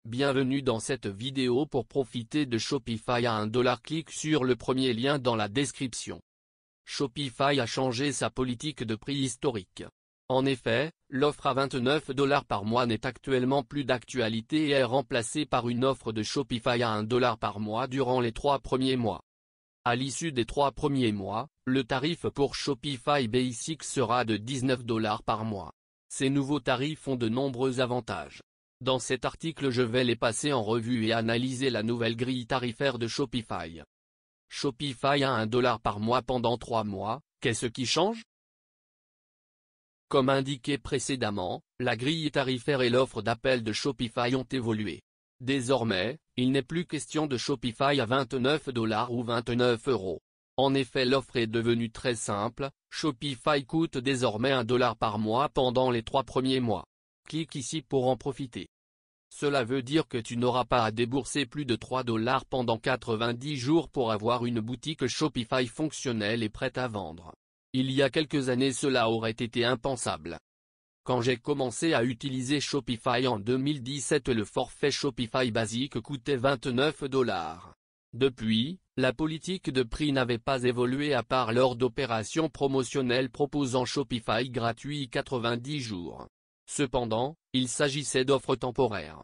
Bienvenue dans cette vidéo pour profiter de Shopify à 1$. Clique sur le premier lien dans la description. Shopify a changé sa politique de prix historique. En effet, l'offre à 29$ par mois n'est actuellement plus d'actualité et est remplacée par une offre de Shopify à 1$ par mois durant les 3 premiers mois. À l'issue des 3 premiers mois, le tarif pour Shopify Basic sera de 19$ par mois. Ces nouveaux tarifs ont de nombreux avantages. Dans cet article je vais les passer en revue et analyser la nouvelle grille tarifaire de Shopify. Shopify à 1$ par mois pendant 3 mois, qu'est-ce qui change? Comme indiqué précédemment, la grille tarifaire et l'offre d'appel de Shopify ont évolué. Désormais, il n'est plus question de Shopify à 29$ ou 29€. En effet, l'offre est devenue très simple, Shopify coûte désormais 1$ par mois pendant les 3 premiers mois. Clique ici pour en profiter. Cela veut dire que tu n'auras pas à débourser plus de 3$ pendant 90 jours pour avoir une boutique Shopify fonctionnelle et prête à vendre. Il y a quelques années cela aurait été impensable. Quand j'ai commencé à utiliser Shopify en 2017 le forfait Shopify Basic coûtait 29$. Depuis, la politique de prix n'avait pas évolué à part lors d'opérations promotionnelles proposant Shopify gratuit 90 jours. Cependant, il s'agissait d'offres temporaires.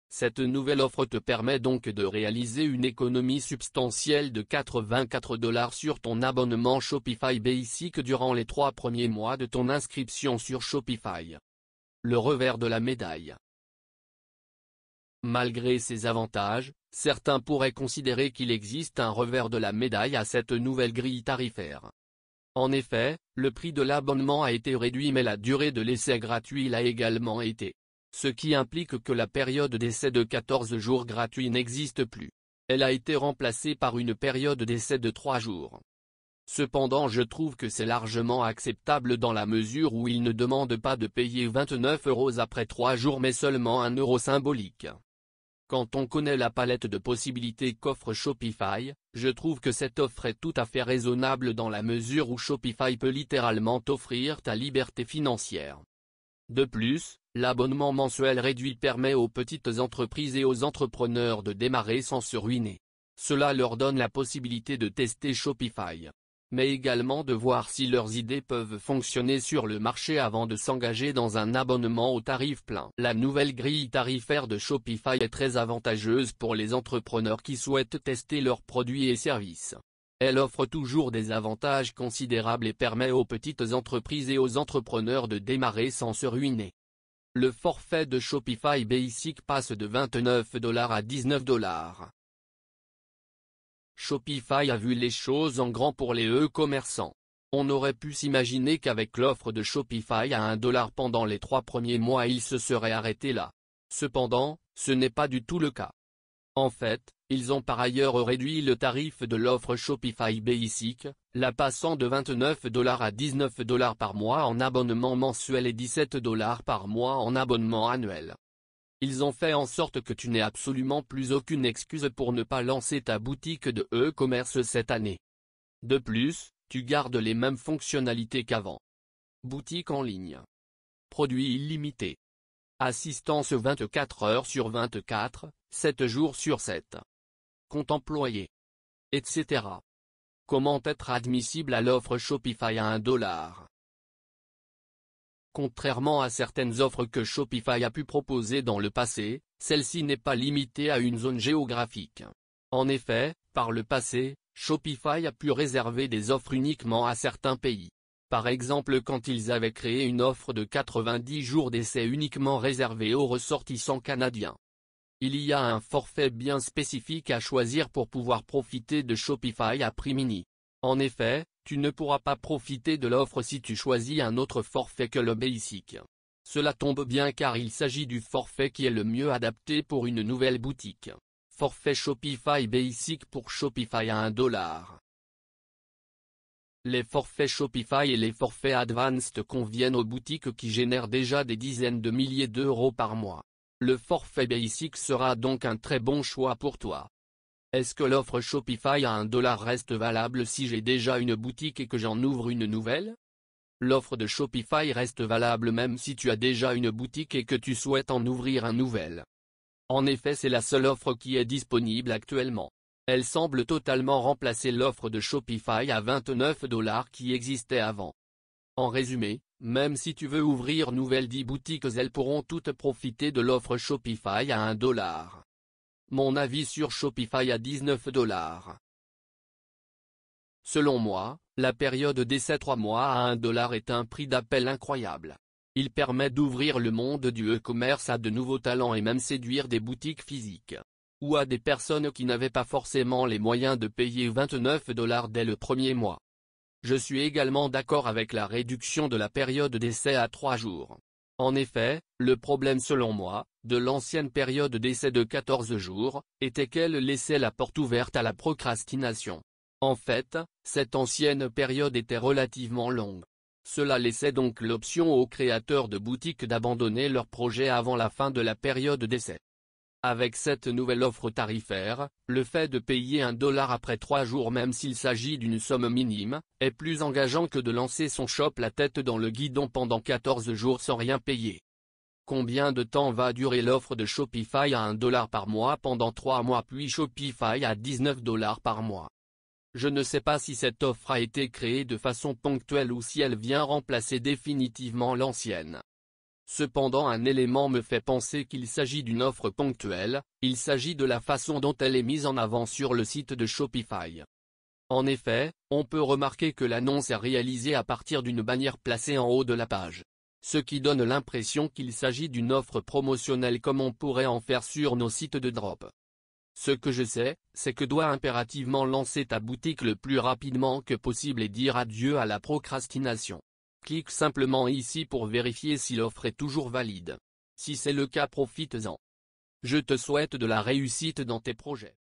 Cette nouvelle offre te permet donc de réaliser une économie substantielle de 84$ sur ton abonnement Shopify Basic durant les 3 premiers mois de ton inscription sur Shopify. Le revers de la médaille. Malgré ces avantages, certains pourraient considérer qu'il existe un revers de la médaille à cette nouvelle grille tarifaire. En effet, le prix de l'abonnement a été réduit mais la durée de l'essai gratuit l'a également été. Ce qui implique que la période d'essai de 14 jours gratuits n'existe plus. Elle a été remplacée par une période d'essai de 3 jours. Cependant je trouve que c'est largement acceptable dans la mesure où il ne demande pas de payer 29€ après 3 jours mais seulement 1€ symbolique. Quand on connaît la palette de possibilités qu'offre Shopify, je trouve que cette offre est tout à fait raisonnable dans la mesure où Shopify peut littéralement t'offrir ta liberté financière. De plus, l'abonnement mensuel réduit permet aux petites entreprises et aux entrepreneurs de démarrer sans se ruiner. Cela leur donne la possibilité de tester Shopify, mais également de voir si leurs idées peuvent fonctionner sur le marché avant de s'engager dans un abonnement au tarif plein. La nouvelle grille tarifaire de Shopify est très avantageuse pour les entrepreneurs qui souhaitent tester leurs produits et services. Elle offre toujours des avantages considérables et permet aux petites entreprises et aux entrepreneurs de démarrer sans se ruiner. Le forfait de Shopify Basic passe de 29$ à 19$. Shopify a vu les choses en grand pour les e-commerçants. On aurait pu s'imaginer qu'avec l'offre de Shopify à 1$ pendant les 3 premiers mois il se serait arrêté là. Cependant, ce n'est pas du tout le cas. En fait, ils ont par ailleurs réduit le tarif de l'offre Shopify Basic, la passant de 29$ à 19$ par mois en abonnement mensuel et 17$ par mois en abonnement annuel. Ils ont fait en sorte que tu n'aies absolument plus aucune excuse pour ne pas lancer ta boutique de e-commerce cette année. De plus, tu gardes les mêmes fonctionnalités qu'avant. Boutique en ligne. Produits illimités. Assistance 24 heures sur 24, 7 jours sur 7. Compte employé. Etc. Comment être admissible à l'offre Shopify à 1$? Contrairement à certaines offres que Shopify a pu proposer dans le passé, celle-ci n'est pas limitée à une zone géographique. En effet, par le passé, Shopify a pu réserver des offres uniquement à certains pays. Par exemple quand ils avaient créé une offre de 90 jours d'essai uniquement réservée aux ressortissants canadiens. Il y a un forfait bien spécifique à choisir pour pouvoir profiter de Shopify à prix mini. En effet, tu ne pourras pas profiter de l'offre si tu choisis un autre forfait que le Basic. Cela tombe bien car il s'agit du forfait qui est le mieux adapté pour une nouvelle boutique. Forfait Shopify Basic pour Shopify à 1$. Les forfaits Shopify et les forfaits Advanced conviennent aux boutiques qui génèrent déjà des dizaines de milliers d'euros par mois. Le forfait Basic sera donc un très bon choix pour toi. Est-ce que l'offre Shopify à 1$ reste valable si j'ai déjà une boutique et que j'en ouvre une nouvelle? L'offre de Shopify reste valable même si tu as déjà une boutique et que tu souhaites en ouvrir un nouvel. En effet, c'est la seule offre qui est disponible actuellement. Elle semble totalement remplacer l'offre de Shopify à 29 $ qui existait avant. En résumé, même si tu veux ouvrir nouvelles 10 boutiques, elles pourront toutes profiter de l'offre Shopify à 1 $. Mon avis sur Shopify à 19 $. Selon moi, la période d'essai 3 mois à 1 $ est un prix d'appel incroyable. Il permet d'ouvrir le monde du e-commerce à de nouveaux talents et même séduire des boutiques physiques. Ou à des personnes qui n'avaient pas forcément les moyens de payer 29 $ dès le premier mois. Je suis également d'accord avec la réduction de la période d'essai à 3 jours. En effet, le problème selon moi, de l'ancienne période d'essai de 14 jours, était qu'elle laissait la porte ouverte à la procrastination. En fait, cette ancienne période était relativement longue. Cela laissait donc l'option aux créateurs de boutiques d'abandonner leur projet avant la fin de la période d'essai. Avec cette nouvelle offre tarifaire, le fait de payer 1 $ après 3 jours même s'il s'agit d'une somme minime, est plus engageant que de lancer son shop la tête dans le guidon pendant 14 jours sans rien payer. Combien de temps va durer l'offre de Shopify à 1 $ par mois pendant 3 mois puis Shopify à 19 $ par mois? Je ne sais pas si cette offre a été créée de façon ponctuelle ou si elle vient remplacer définitivement l'ancienne. Cependant, un élément me fait penser qu'il s'agit d'une offre ponctuelle, il s'agit de la façon dont elle est mise en avant sur le site de Shopify. En effet, on peut remarquer que l'annonce est réalisée à partir d'une bannière placée en haut de la page. Ce qui donne l'impression qu'il s'agit d'une offre promotionnelle comme on pourrait en faire sur nos sites de drop. Ce que je sais, c'est que dois impérativement lancer ta boutique le plus rapidement que possible et dire adieu à la procrastination. Clique simplement ici pour vérifier si l'offre est toujours valide. Si c'est le cas, profites-en. Je te souhaite de la réussite dans tes projets.